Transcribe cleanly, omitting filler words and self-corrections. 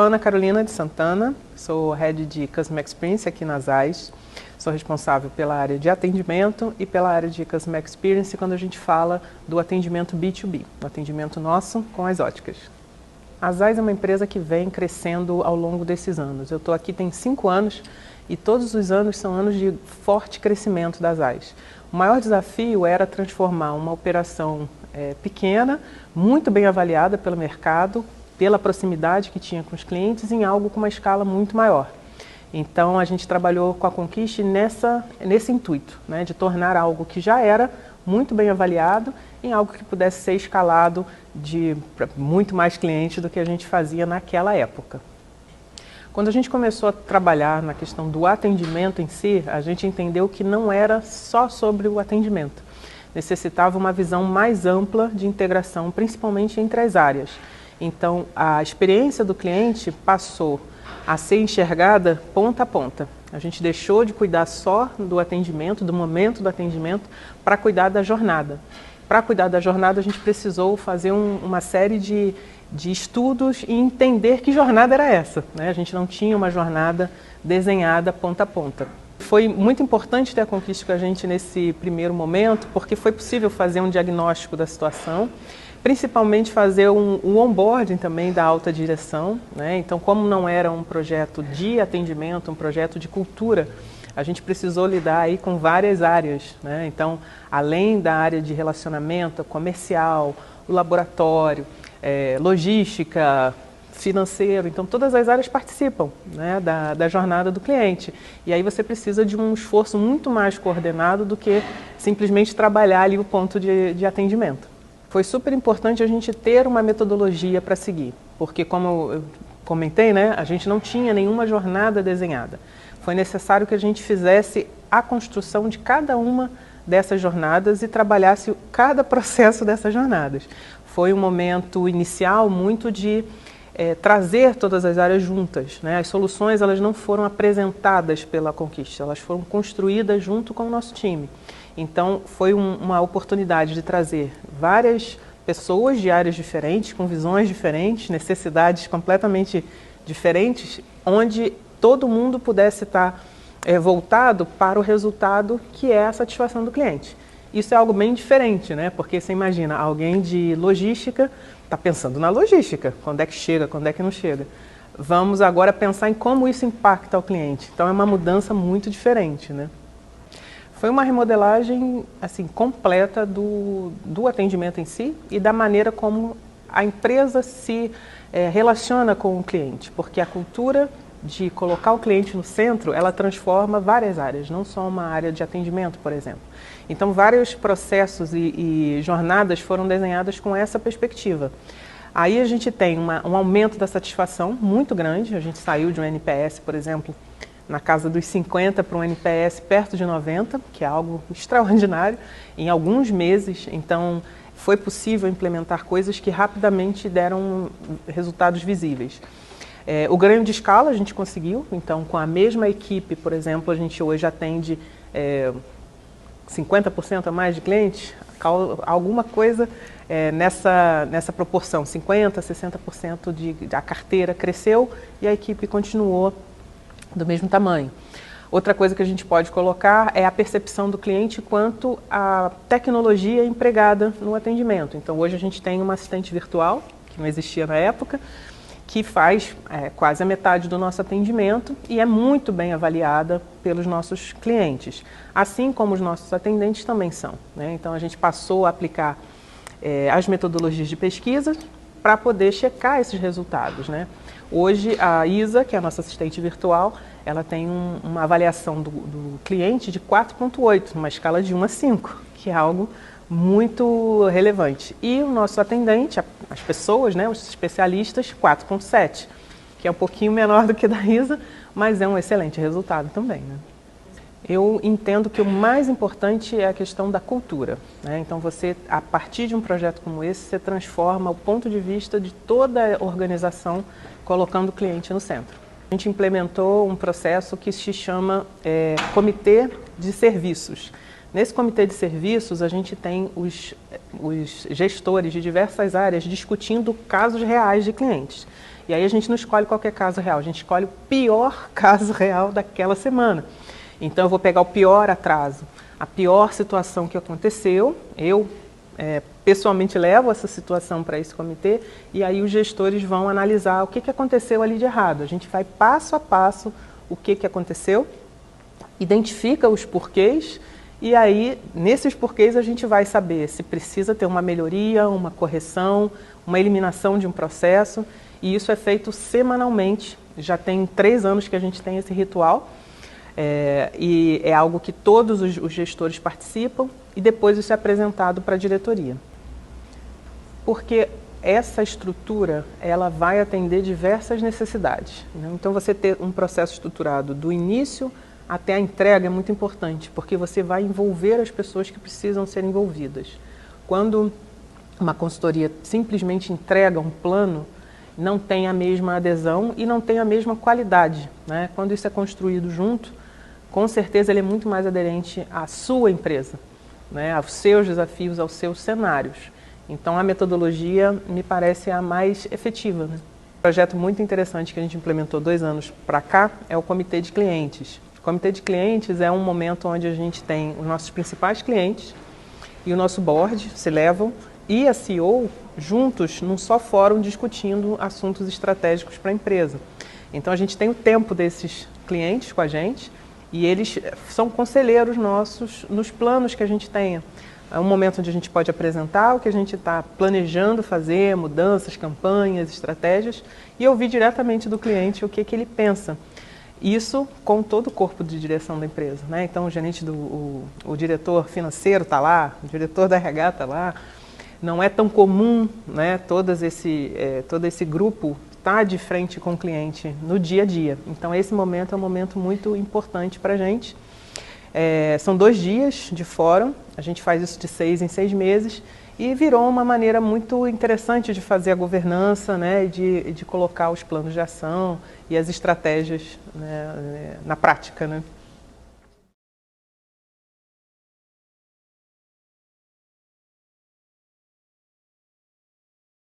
Ana Carolina de Santana, sou Head de Customer Experience aqui na Zais. Sou responsável pela área de atendimento e pela área de Customer Experience quando a gente fala do atendimento B2B, o atendimento nosso com as óticas. A Zais é uma empresa que vem crescendo ao longo desses anos. Eu estou aqui tem 5 anos e todos os anos são anos de forte crescimento da Zais. O maior desafio era transformar uma operação pequena, muito bem avaliada pelo mercado, pela proximidade que tinha com os clientes, em algo com uma escala muito maior. Então a gente trabalhou com a Conquiste nesse intuito, né, de tornar algo que já era muito bem avaliado em algo que pudesse ser escalado para muito mais clientes do que a gente fazia naquela época. Quando a gente começou a trabalhar na questão do atendimento em si, a gente entendeu que não era só sobre o atendimento. Necessitava uma visão mais ampla de integração, principalmente entre as áreas. Então, a experiência do cliente passou a ser enxergada ponta a ponta. A gente deixou de cuidar só do atendimento, do momento do atendimento, para cuidar da jornada. Para cuidar da jornada, a gente precisou fazer uma série de estudos e entender que jornada era essa, né? A gente não tinha uma jornada desenhada ponta a ponta. Foi muito importante ter a Conquiste com a gente nesse primeiro momento, porque foi possível fazer um diagnóstico da situação, principalmente fazer um onboarding também da alta direção, né? Então, como não era um projeto de atendimento, um projeto de cultura, a gente precisou lidar aí com várias áreas, né? Então, além da área de relacionamento comercial, o laboratório, logística, financeiro, então todas as áreas participam, né, da jornada do cliente. E aí você precisa de um esforço muito mais coordenado do que simplesmente trabalhar ali o ponto de atendimento. Foi super importante a gente ter uma metodologia para seguir, porque como eu comentei, né, a gente não tinha nenhuma jornada desenhada. Foi necessário que a gente fizesse a construção de cada uma dessas jornadas e trabalhasse cada processo dessas jornadas. Foi um momento inicial muito de trazer todas as áreas juntas, né? As soluções elas não foram apresentadas pela Conquiste, elas foram construídas junto com o nosso time. Então foi uma oportunidade de trazer várias pessoas de áreas diferentes, com visões diferentes, necessidades completamente diferentes, onde todo mundo pudesse estar voltado para o resultado que é a satisfação do cliente. Isso é algo bem diferente, né? Porque você imagina, alguém de logística está pensando na logística, quando é que chega, quando é que não chega. Vamos agora pensar em como isso impacta o cliente. Então é uma mudança muito diferente, né? Foi uma remodelagem assim, completa do atendimento em si e da maneira como a empresa se relaciona com o cliente, porque a cultura de colocar o cliente no centro, ela transforma várias áreas, não só uma área de atendimento, por exemplo. Então, vários processos e jornadas foram desenhadas com essa perspectiva. Aí a gente tem um aumento da satisfação muito grande, a gente saiu de um NPS, por exemplo, na casa dos 50 para um NPS perto de 90, que é algo extraordinário, em alguns meses. Então, foi possível implementar coisas que rapidamente deram resultados visíveis. O ganho de escala a gente conseguiu, então com a mesma equipe, por exemplo, a gente hoje atende 50% a mais de clientes, alguma coisa nessa proporção, 50%, 60% da carteira cresceu e a equipe continuou do mesmo tamanho. Outra coisa que a gente pode colocar é a percepção do cliente quanto à tecnologia empregada no atendimento. Então hoje a gente tem uma assistente virtual, que não existia na época, que faz quase a metade do nosso atendimento e é muito bem avaliada pelos nossos clientes, assim como os nossos atendentes também são, né? Então a gente passou a aplicar as metodologias de pesquisa para poder checar esses resultados, né? Hoje a Isa, que é a nossa assistente virtual, ela tem uma avaliação do cliente de 4,8, numa escala de 1 a 5, que é algo muito relevante. E o nosso atendente, as pessoas, né, os especialistas, 4,7, que é um pouquinho menor do que da Isa, mas é um excelente resultado também, né? Eu entendo que o mais importante é a questão da cultura, né? Então você, a partir de um projeto como esse, você transforma o ponto de vista de toda a organização, colocando o cliente no centro. A gente implementou um processo que se chama Comitê de Serviços. Nesse comitê de serviços, a gente tem os gestores de diversas áreas discutindo casos reais de clientes. E aí a gente não escolhe qualquer caso real, a gente escolhe o pior caso real daquela semana. Então eu vou pegar o pior atraso, a pior situação que aconteceu, eu pessoalmente levo essa situação para esse comitê e aí os gestores vão analisar o que aconteceu ali de errado. A gente vai passo a passo o que aconteceu, identifica os porquês e aí nesses porquês a gente vai saber se precisa ter uma melhoria, uma correção, uma eliminação de um processo e isso é feito semanalmente. Já tem 3 anos que a gente tem esse ritual. E é algo que todos os gestores participam e depois isso é apresentado para a diretoria. Porque essa estrutura, ela vai atender diversas necessidades, né? Então você ter um processo estruturado do início até a entrega é muito importante, porque você vai envolver as pessoas que precisam ser envolvidas. Quando uma consultoria simplesmente entrega um plano, não tem a mesma adesão e não tem a mesma qualidade, né? Quando isso é construído junto, com certeza ele é muito mais aderente à sua empresa, né? Aos seus desafios, aos seus cenários. Então a metodologia me parece a mais efetiva, né? Um projeto muito interessante que a gente implementou 2 anos para cá é o Comitê de Clientes. O Comitê de Clientes é um momento onde a gente tem os nossos principais clientes e o nosso board, C-Level, e a CEO juntos num só fórum discutindo assuntos estratégicos para a empresa. Então a gente tem o tempo desses clientes com a gente e eles são conselheiros nossos nos planos que a gente tenha. É um momento onde a gente pode apresentar o que a gente está planejando fazer, mudanças, campanhas, estratégias, e ouvir diretamente do cliente o que ele pensa. Isso com todo o corpo de direção da empresa, né? Então o gerente, o diretor financeiro está lá, o diretor da RH está lá. Não é tão comum, né, todo esse grupo estar de frente com o cliente no dia a dia. Então esse momento é um momento muito importante para a gente. São 2 dias de fórum, a gente faz isso de 6 em 6 meses e virou uma maneira muito interessante de fazer a governança, né, de colocar os planos de ação e as estratégias, né, na prática, né.